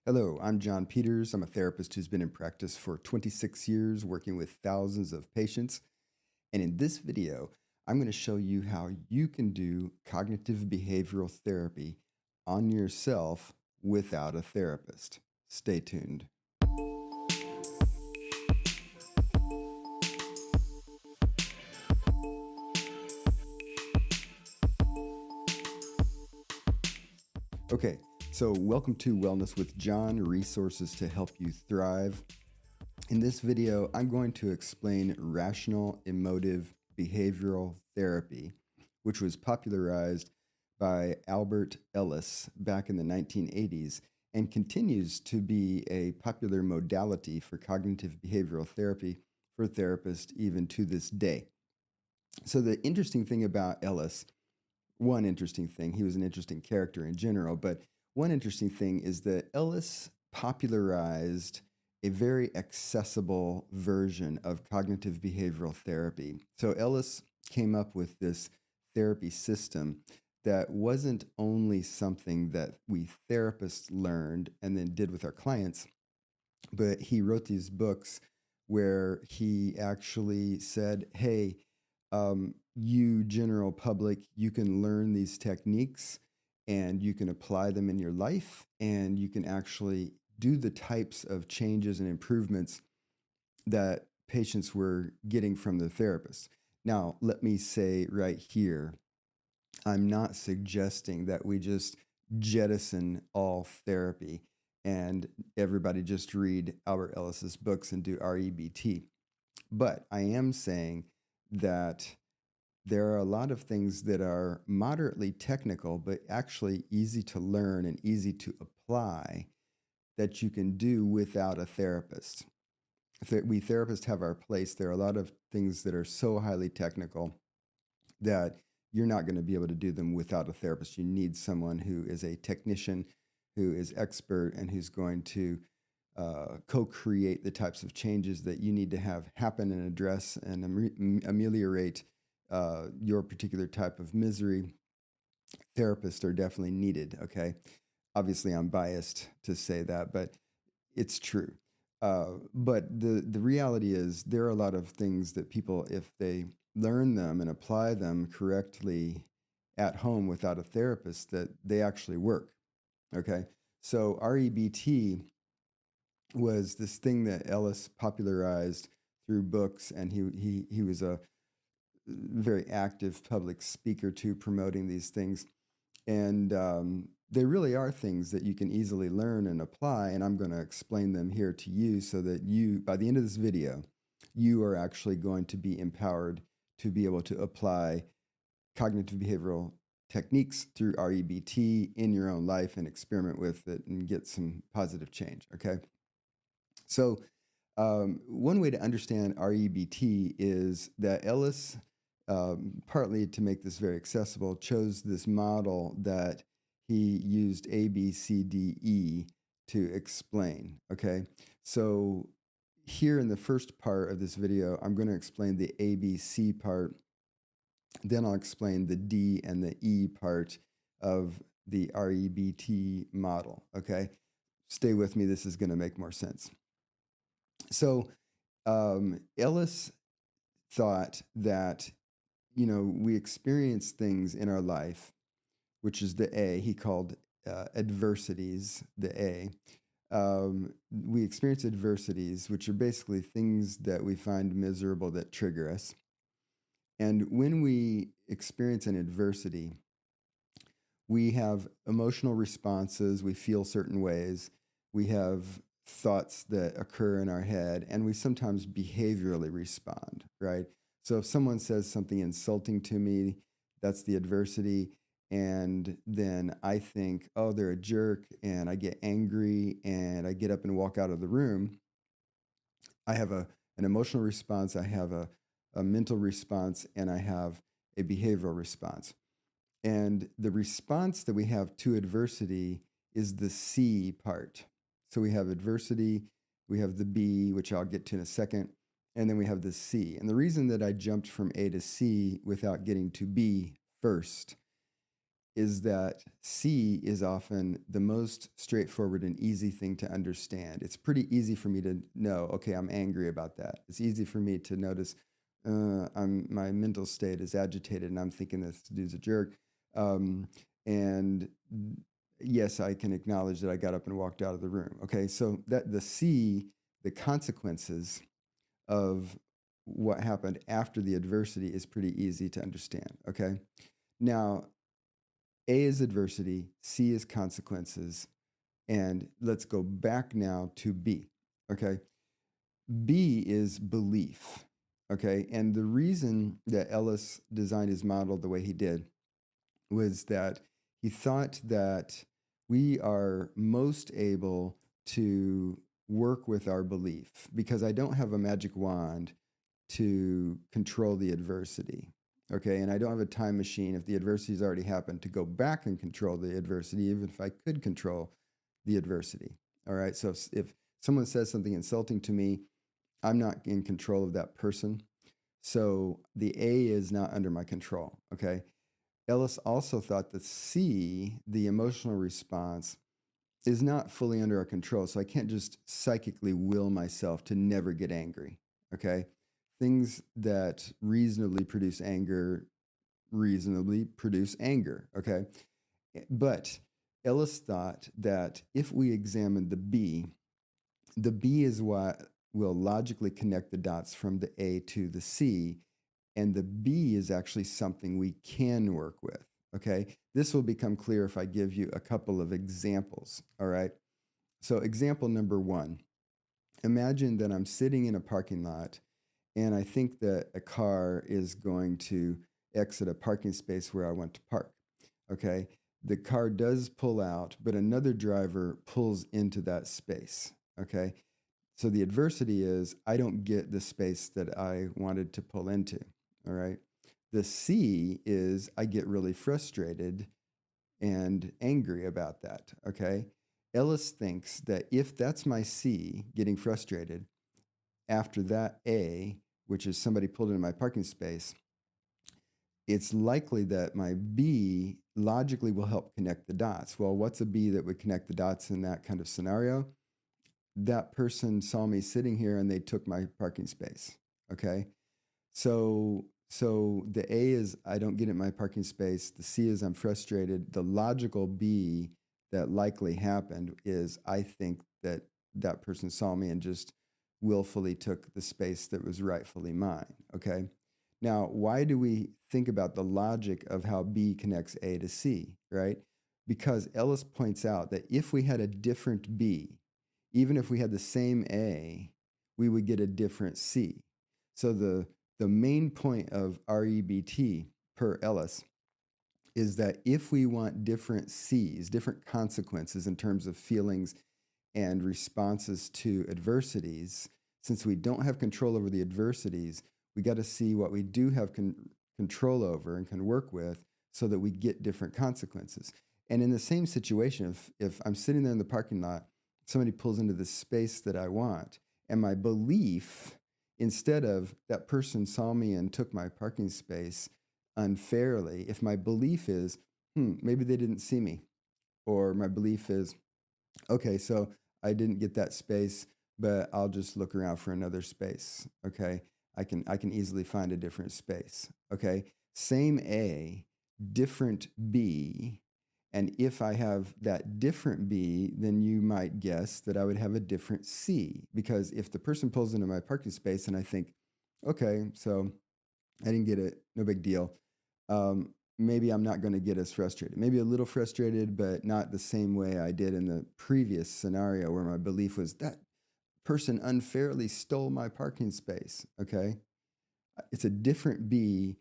Hello, I'm John Peters. I'm a therapist who's been in practice for 26 years, working with thousands of patients. And in this video, I'm going to show you how you can do cognitive behavioral therapy on yourself without a therapist. Stay tuned. Okay, so welcome to Wellness with John, resources to help you thrive. In this video, I'm going to explain rational emotive behavioral therapy, which was popularized by Albert Ellis back in the 1980s and continues to be a popular modality for cognitive behavioral therapy for therapists even to this day. So, the interesting thing about Ellis, one interesting thing, he was an interesting character in general, but one interesting thing is that Ellis popularized a very accessible version of cognitive behavioral therapy. So Ellis came up with this therapy system that wasn't only something that we therapists learned and then did with our clients, but he wrote these books where he actually said, hey, you general public, you can learn these techniques and you can apply them in your life and you can actually do the types of changes and improvements that patients were getting from the therapist. Now, let me say right here, I'm not suggesting that we just jettison all therapy and everybody just read Albert Ellis's books and do REBT. But I am saying that there are a lot of things that are moderately technical, but actually easy to learn and easy to apply that you can do without a therapist. We therapists have our place. There are a lot of things that are so highly technical that you're not going to be able to do them without a therapist. You need someone who is a technician, who is expert, and who's going to co-create the types of changes that you need to have happen and address and ameliorate your particular type of misery. Therapists are definitely needed, okay? Obviously, I'm biased to say that, but it's true. But the reality is there are a lot of things that people, if they learn them and apply them correctly at home without a therapist, that they actually work, okay? So REBT was this thing that Ellis popularized through books, and he was a very active public speaker too, promoting these things. And they really are things that you can easily learn and apply, and I'm going to explain them here to you so that you, by the end of this video, you are actually going to be empowered to be able to apply cognitive behavioral techniques through REBT in your own life and experiment with it and get some positive change, okay? So one way to understand REBT is that Ellis, partly to make this very accessible, chose this model that he used A, B, C, D, E to explain, okay? So here in the first part of this video, I'm going to explain the A, B, C part. Then I'll explain the D and the E part of the REBT model, okay? Stay with me. This is going to make more sense. So Ellis thought that, you know, we experience things in our life, which is the A. He called adversities the A. We experience adversities, which are basically things that we find miserable that trigger us. And when we experience an adversity, we have emotional responses, we feel certain ways, we have thoughts that occur in our head, and we sometimes behaviorally respond, right? So if someone says something insulting to me, that's the adversity. And then I think, oh, they're a jerk, and I get angry and I get up and walk out of the room. I have an emotional response, I have a mental response, and I have a behavioral response. And the response that we have to adversity is the C part. So we have adversity, we have the B, which I'll get to in a second, and then we have the C. And the reason that I jumped from A to C without getting to B first is that C is often the most straightforward and easy thing to understand. It's pretty easy for me to know, okay, I'm angry about that. It's easy for me to notice my mental state is agitated and I'm thinking this dude's a jerk. And yes, I can acknowledge that I got up and walked out of the room. Okay, so that the C, the consequences of what happened after the adversity is pretty easy to understand. Okay, now A is adversity, C is consequences, and let's go back now to B. Okay, B is belief. Okay, and the reason that Ellis designed his model the way he did was that he thought that we are most able to work with our belief because I don't have a magic wand to control the adversity. Okay, and I don't have a time machine if the adversity has already happened to go back and control the adversity, even if I could control the adversity. All right, so if someone says something insulting to me, I'm not in control of that person. So the A is not under my control. Okay, Ellis also thought that C, the emotional response, is not fully under our control. So I can't just psychically will myself to never get angry. Okay. Things that reasonably produce anger. Okay. But Ellis thought that if we examine the B is what will logically connect the dots from the A to the C. And the B is actually something we can work with. Okay. This will become clear if I give you a couple of examples. All right. So, example number one, imagine that I'm sitting in a parking lot and I think that a car is going to exit a parking space where I want to park. Okay. The car does pull out, but another driver pulls into that space. Okay. So the adversity is I don't get the space that I wanted to pull into. All right. The C is I get really frustrated and angry about that. Okay. Ellis thinks that if that's my C, getting frustrated, after that A, which is somebody pulled into my parking space, it's likely that my B logically will help connect the dots. Well, what's a B that would connect the dots in that kind of scenario? That person saw me sitting here and they took my parking space. Okay. So the A is I don't get in my parking space. The C is I'm frustrated. The logical B that likely happened is I think that that person saw me and just willfully took the space that was rightfully mine. Okay. Now, why do we think about the logic of how B connects A to C, right? Because Ellis points out that if we had a different B, even if we had the same A, we would get a different C. So the main point of REBT per Ellis is that if we want different C's, different consequences in terms of feelings and responses to adversities, since we don't have control over the adversities, we got to see what we do have control over and can work with so that we get different consequences. And in the same situation, if I'm sitting there in the parking lot, somebody pulls into the space that I want, and my belief, instead of that person saw me and took my parking space unfairly, if my belief is, maybe they didn't see me, or my belief is, okay, so I didn't get that space, but I'll just look around for another space. Okay, I can easily find a different space. Okay, same A, different B. And if I have that different B, then you might guess that I would have a different C. Because if the person pulls into my parking space and I think, okay, so I didn't get it, no big deal. Maybe I'm not going to get as frustrated. Maybe a little frustrated, but not the same way I did in the previous scenario where my belief was that person unfairly stole my parking space. Okay. It's a different B,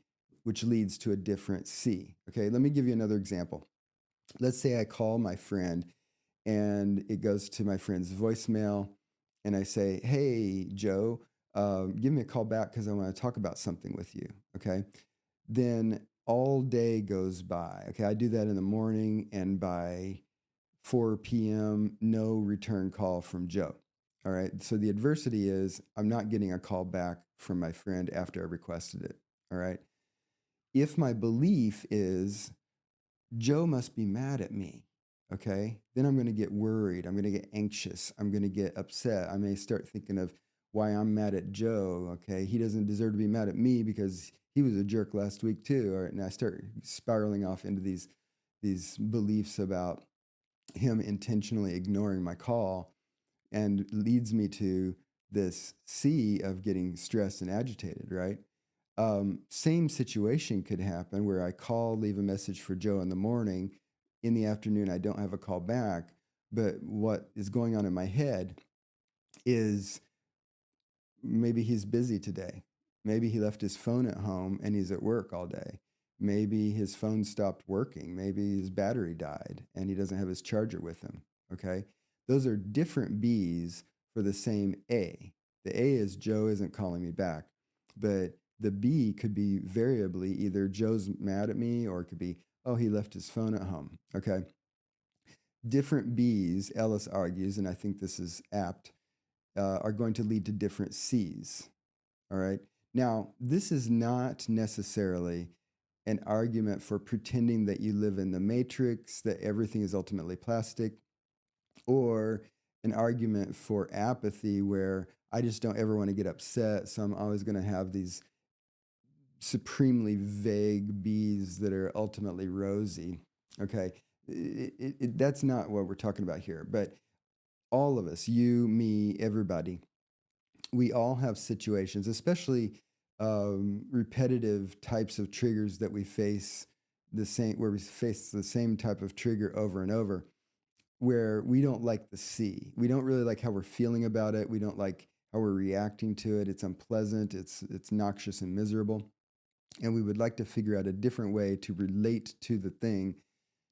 which leads to a different C. Okay. Let me give you another example. Let's say I call my friend and it goes to my friend's voicemail and I say, hey, Joe, give me a call back because I want to talk about something with you. Okay. Then all day goes by. Okay. I do that in the morning and by 4 p.m., no return call from Joe. All right. So the adversity is I'm not getting a call back from my friend after I requested it. All right. If my belief is Joe must be mad at me. Okay. Then I'm going to get worried. I'm going to get anxious. I'm going to get upset. I may start thinking of why I'm mad at Joe. Okay. He doesn't deserve to be mad at me because he was a jerk last week too. And I start spiraling off into these beliefs about him intentionally ignoring my call, and leads me to this sea of getting stressed and agitated, right? Same situation could happen where I call, leave a message for Joe in the morning. In the afternoon, I don't have a call back. But what is going on in my head is maybe he's busy today. Maybe he left his phone at home and he's at work all day. Maybe his phone stopped working. Maybe his battery died and he doesn't have his charger with him. Okay. Those are different B's for the same A. The A is Joe isn't calling me back, but the B could be variably either Joe's mad at me, or it could be, oh, he left his phone at home. Okay. Different B's, Ellis argues, and I think this is apt, are going to lead to different C's. All right. Now, this is not necessarily an argument for pretending that you live in the matrix, that everything is ultimately plastic, or an argument for apathy where I just don't ever want to get upset. So I'm always going to have these supremely vague B's that are ultimately rosy. Okay. That's not what we're talking about here. But all of us, you, me, everybody, we all have situations, especially repetitive types of triggers that we face where we face the same type of trigger over and over, where we don't like the C. We don't really like how we're feeling about it. We don't like how we're reacting to it. It's unpleasant. It's noxious and miserable. And we would like to figure out a different way to relate to the thing,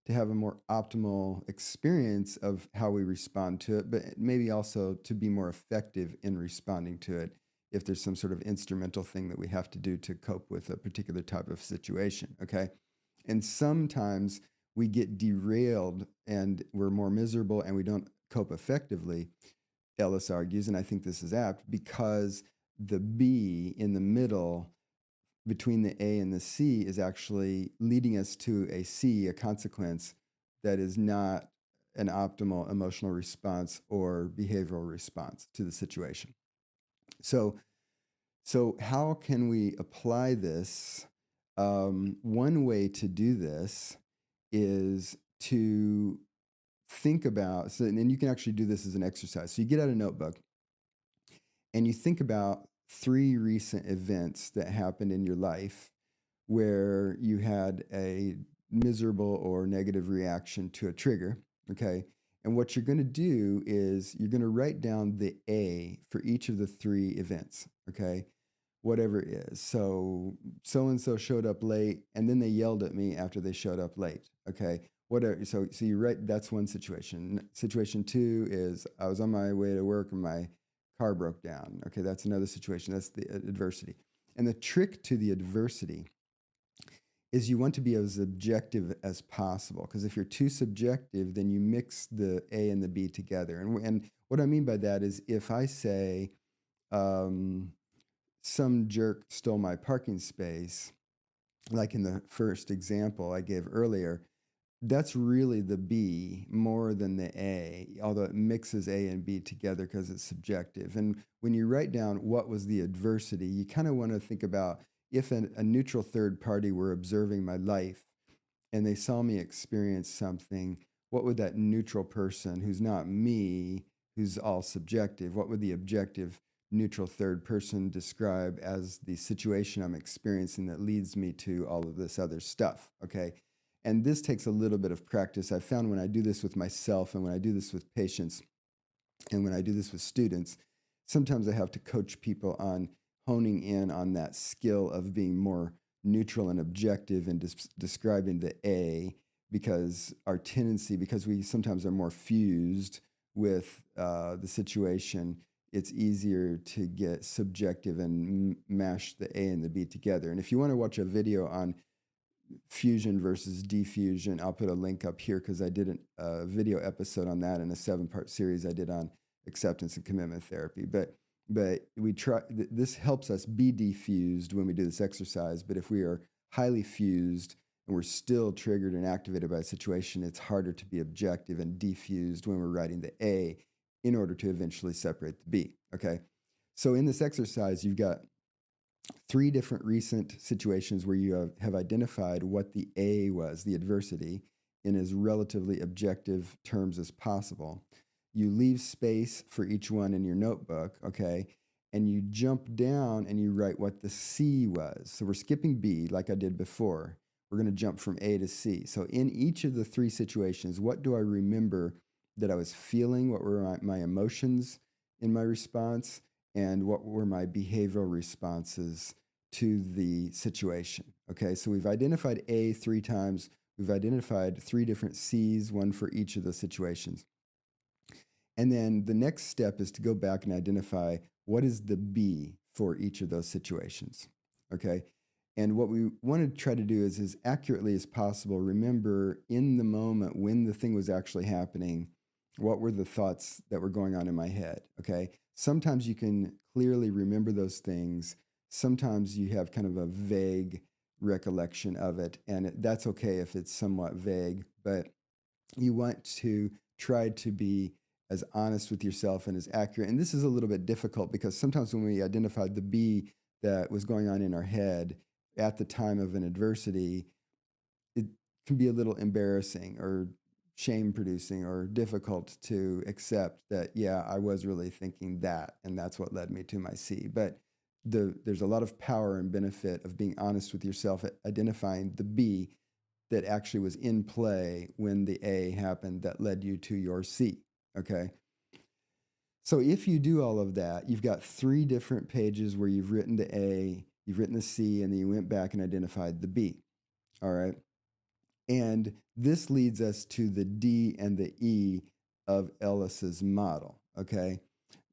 to have a more optimal experience of how we respond to it, but maybe also to be more effective in responding to it if there's some sort of instrumental thing that we have to do to cope with a particular type of situation, okay? And sometimes we get derailed and we're more miserable and we don't cope effectively, Ellis argues, and I think this is apt, because the B in the middle between the A and the C is actually leading us to a C, a consequence that is not an optimal emotional response or behavioral response to the situation. So how can we apply this? One way to do this is to think about, and you can actually do this as an exercise. So you get out a notebook and you think about 3 recent events that happened in your life where you had a miserable or negative reaction to a trigger, okay? And what you're going to do is you're going to write down the A for each of the 3 events, okay? Whatever it is. So and so showed up late, and then they yelled at me after they showed up late, okay? Whatever. So you write, that's one situation. Situation 2 is I was on my way to work and my car broke down. Okay, that's another situation. That's the adversity. And the trick to the adversity is you want to be as objective as possible, because if you're too subjective, then you mix the A and the B together. And what I mean by that is if I say some jerk stole my parking space, like in the first example I gave earlier, that's really the B more than the A, although it mixes A and B together because it's subjective. And when you write down what was the adversity, you kind of want to think about if a neutral third party were observing my life and they saw me experience something, what would that neutral person, who's not me, who's all subjective, what would the objective neutral third person describe as the situation I'm experiencing that leads me to all of this other stuff, okay? And this takes a little bit of practice. I found when I do this with myself and when I do this with patients and when I do this with students, sometimes I have to coach people on honing in on that skill of being more neutral and objective and describing the A, because our tendency, because we sometimes are more fused with the situation, it's easier to get subjective and mash the A and the B together. And if you want to watch a video on fusion versus diffusion, I'll put a link up here because I did a video episode on that in a 7-part series I did on acceptance and commitment therapy. But we try, this helps us be diffused when we do this exercise. But if we are highly fused and we're still triggered and activated by a situation, it's harder to be objective and defused when we're writing the A in order to eventually separate the B, okay? So in this exercise, you've got 3 different recent situations where you have identified what the A was, the adversity, in as relatively objective terms as possible. You leave space for each one in your notebook, okay? And you jump down and you write what the C was. So we're skipping B like I did before. We're going to jump from A to C. So in each of the 3 situations, what do I remember that I was feeling? What were my emotions in my response? And what were my behavioral responses to the situation? Okay, so we've identified A 3 times. We've identified 3 different C's, one for each of the situations. And then the next step is to go back and identify what is the B for each of those situations, okay? And what we want to try to do is as accurately as possible, remember in the moment when the thing was actually happening, what were the thoughts that were going on in my head, okay? Sometimes you can clearly remember those things. Sometimes you have kind of a vague recollection of it, and that's okay if it's somewhat vague, but you want to try to be as honest with yourself and as accurate. And this is a little bit difficult because sometimes when we identified the B that was going on in our head at the time of an adversity, it can be a little embarrassing or shame producing or difficult to accept that, yeah, I was really thinking that, and that's what led me to my C. But there's a lot of power and benefit of being honest with yourself at identifying the B that actually was in play when the A happened that led you to your C, okay? So if you do all of that, you've got 3 different pages where you've written the A, you've written the C, and then you went back and identified the B, all right? And this leads us to the D and the E of Ellis's model, okay?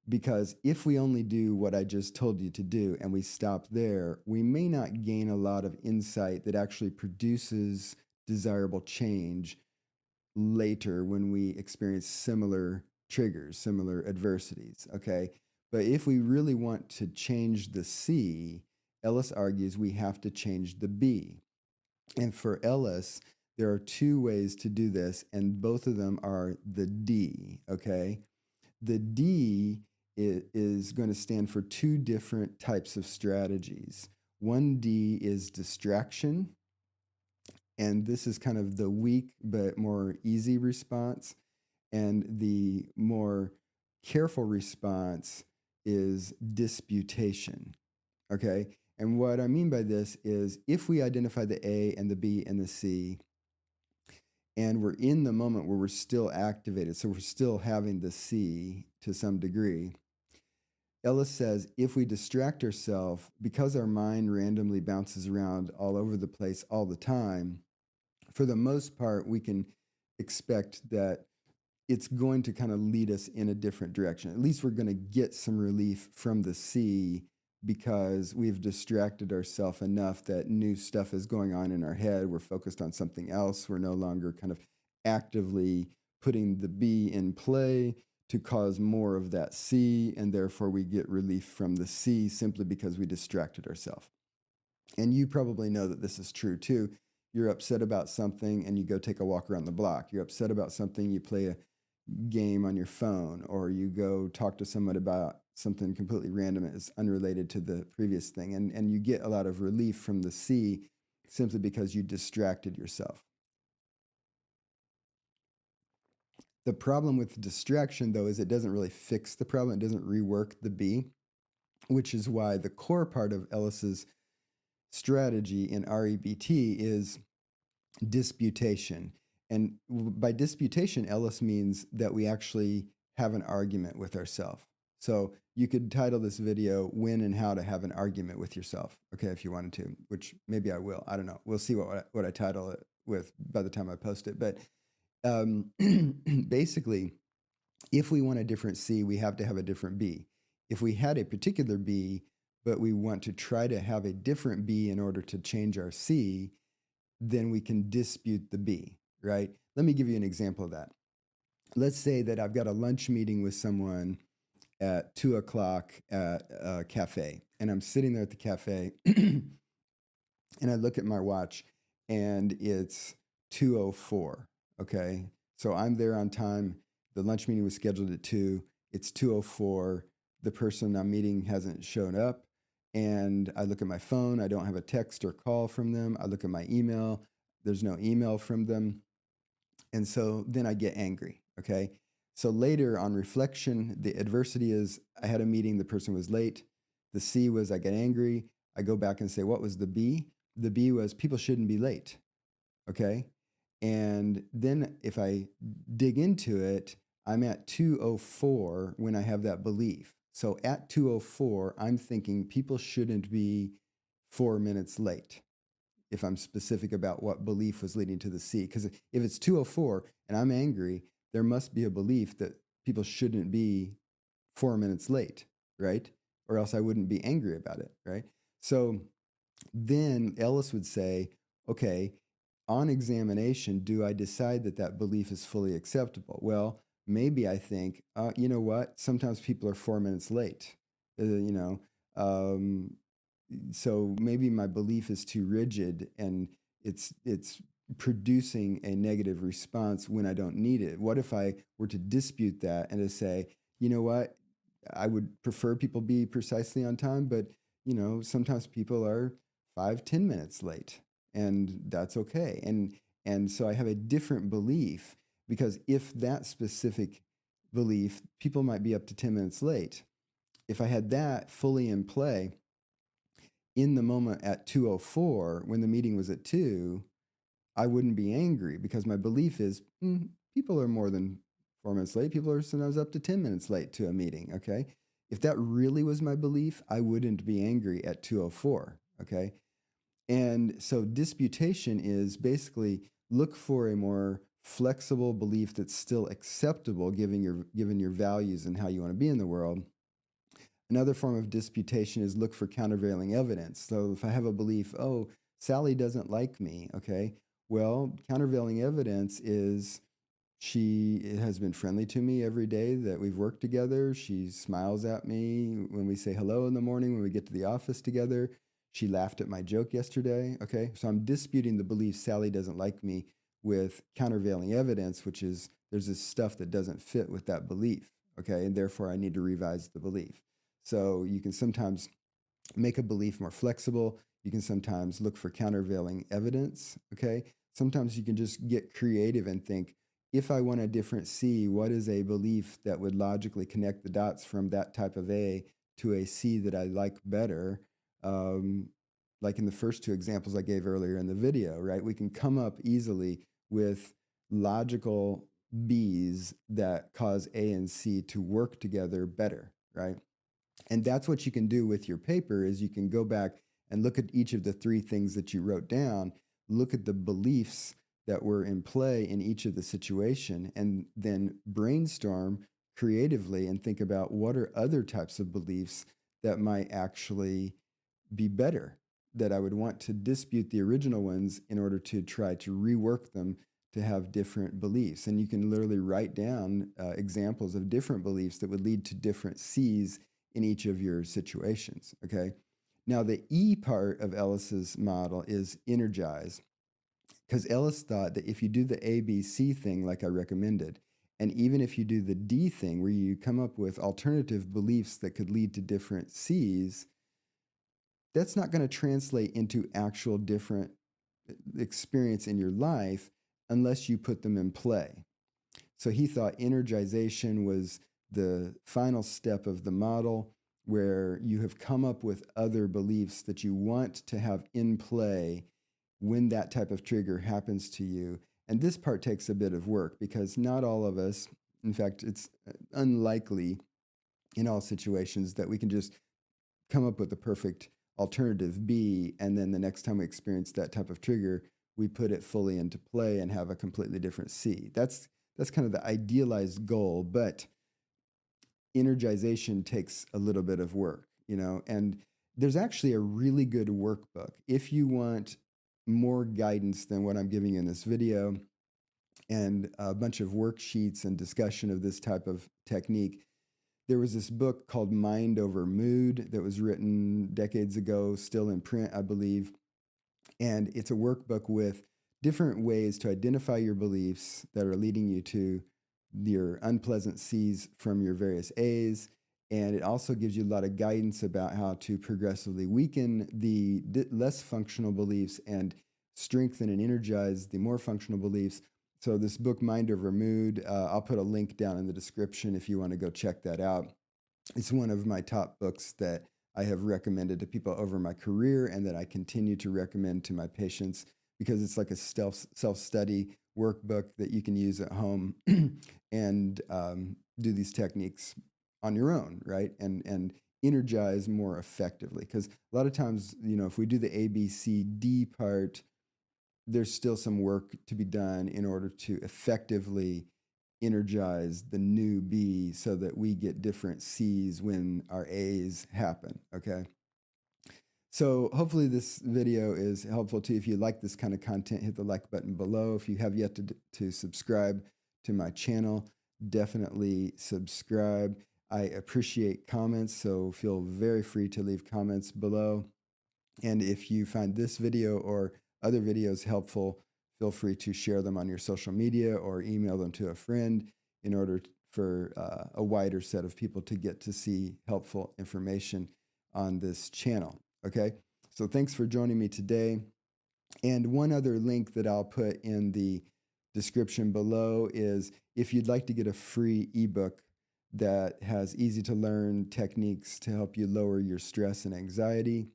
Because if we only do what I just told you to do and we stop there, we may not gain a lot of insight that actually produces desirable change later when we experience similar triggers, similar adversities, okay? But if we really want to change the C, Ellis argues we have to change the B. And for Ellis, there are 2 ways to do this, and both of them are the D, okay? The D is going to stand for 2 different types of strategies. One D is distraction, and this is kind of the weak but more easy response. And the more careful response is disputation, okay? And what I mean by this is if we identify the A and the B and the C, and we're in the moment where we're still activated, so we're still having the C to some degree, Ellis says if we distract ourselves, because our mind randomly bounces around all over the place all the time, for the most part, we can expect that it's going to kind of lead us in a different direction. At least we're going to get some relief from the C because we've distracted ourselves enough that new stuff is going on in our head. We're focused on something else. We're no longer kind of actively putting the B in play to cause more of that C, and therefore we get relief from the C simply because we distracted ourselves. And you probably know that this is true too. You're upset about something and you go take a walk around the block. You're upset about something, you play a game on your phone, or you go talk to someone about something completely random that is unrelated to the previous thing. And you get a lot of relief from the C simply because you distracted yourself. The problem with distraction, though, is it doesn't really fix the problem. It doesn't rework the B, which is why the core part of Ellis's strategy in REBT is disputation. And by disputation, Ellis means that we actually have an argument with ourselves. So you could title this video, When and How to Have an Argument with Yourself, okay, if you wanted to, which maybe I will. I don't know. We'll see what I title it with by the time I post it. But basically, if we want a different C, we have to have a different B. If we had a particular B, but we want to try to have a different B in order to change our C, then we can dispute the B, right? Let me give you an example of that. Let's say that I've got a lunch meeting with someone at 2 o'clock at a cafe, and I'm sitting there at the cafe, and I look at my watch, and it's 2:04. Okay. So I'm there on time. The lunch meeting was scheduled at 2. It's 2:04. The person I'm meeting hasn't shown up. And I look at my phone. I don't have a text or call from them. I look at my email. There's no email from them. And so then I get angry. Okay. So later on reflection, the adversity is I had a meeting, the person was late. The C was I get angry. I go back and say, what was the B? The B was people shouldn't be late. Okay. And then if I dig into it, I'm at 2:04 when I have that belief. So at 2:04, I'm thinking people shouldn't be 4 minutes late if I'm specific about what belief was leading to the C. Because if it's 2:04 and I'm angry, there must be a belief that people shouldn't be 4 minutes late, right? Or else I wouldn't be angry about it, right? So then Ellis would say, okay, on examination, do I decide that that belief is fully acceptable? Well, maybe I think, you know what? Sometimes people are 4 minutes late. Um, so maybe my belief is too rigid and it's producing a negative response when I don't need it. What if I were to dispute that and to say, you know what? I would prefer people be precisely on time, but sometimes people are 5-10 minutes late, and that's okay. And so I have a different belief because if that specific belief, people might be up to 10 minutes late. If I had that fully in play in the moment at 2:04 when the meeting was at 2, I wouldn't be angry because my belief is people are more than 4 minutes late. People are sometimes up to 10 minutes late to a meeting. Okay. If that really was my belief, I wouldn't be angry at 2:04. Okay. And so disputation is basically look for a more flexible belief that's still acceptable given your values and how you want to be in the world. Another form of disputation is look for countervailing evidence. So if I have a belief, oh, Sally doesn't like me, okay, well, countervailing evidence is she has been friendly to me every day that we've worked together. She smiles at me when we say hello in the morning, when we get to the office together. She laughed at my joke yesterday, okay? So I'm disputing the belief Sally doesn't like me with countervailing evidence, which is there's this stuff that doesn't fit with that belief, okay? And therefore I need to revise the belief. So you can sometimes make a belief more flexible. You can sometimes look for countervailing evidence, okay? Sometimes you can just get creative and think, if I want a different C, what is a belief that would logically connect the dots from that type of A to a C that I like better? Like in the first two examples I gave earlier in the video, right? We can come up easily with logical Bs that cause A and C to work together better, right? And that's what you can do with your paper is you can go back and look at each of the three things that you wrote down, look at the beliefs that were in play in each of the situation, and then brainstorm creatively and think about what are other types of beliefs that might actually be better, that I would want to dispute the original ones in order to try to rework them to have different beliefs. And you can literally write down examples of different beliefs that would lead to different C's in each of your situations, okay? Now, the E part of Ellis's model is energize, because Ellis thought that if you do the ABC thing like I recommended, and even if you do the D thing where you come up with alternative beliefs that could lead to different C's, that's not going to translate into actual different experience in your life unless you put them in play. So he thought energization was the final step of the model where you have come up with other beliefs that you want to have in play when that type of trigger happens to you. And this part takes a bit of work because not all of us, in fact, it's unlikely in all situations that we can just come up with the perfect alternative B, and then the next time we experience that type of trigger, we put it fully into play and have a completely different C. That's kind of the idealized goal, but energization takes a little bit of work, and there's actually a really good workbook. If you want more guidance than what I'm giving you in this video and a bunch of worksheets and discussion of this type of technique, there was this book called Mind Over Mood that was written decades ago, still in print, I believe. And it's a workbook with different ways to identify your beliefs that are leading you to your unpleasant C's from your various A's. And it also gives you a lot of guidance about how to progressively weaken the less functional beliefs and strengthen and energize the more functional beliefs. So this book, Mind Over Mood, I'll put a link down in the description if you want to go check that out. It's one of my top books that I have recommended to people over my career and that I continue to recommend to my patients because it's like a self-study workbook that you can use at home and do these techniques on your own, right? And energize more effectively. Because a lot of times, if we do the ABCD part, there's still some work to be done in order to effectively energize the new B so that we get different C's when our A's happen, okay? So hopefully this video is helpful to you. If you like this kind of content, hit the like button below. If you have yet to subscribe to my channel, definitely subscribe. I appreciate comments, so feel very free to leave comments below. And if you find this video or other videos helpful, feel free to share them on your social media or email them to a friend in order for a wider set of people to get to see helpful information on this channel. Okay, so thanks for joining me today. And one other link that I'll put in the description below is if you'd like to get a free ebook that has easy to learn techniques to help you lower your stress and anxiety.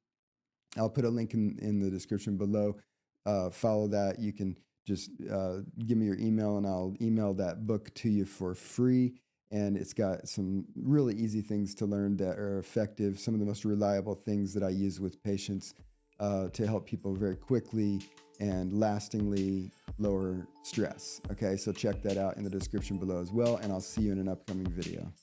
I'll put a link in the description below. Follow that. You can just give me your email and I'll email that book to you for free. And it's got some really easy things to learn that are effective, some of the most reliable things that I use with patients to help people very quickly and lastingly lower stress. Okay, so check that out in the description below as well, and I'll see you in an upcoming video.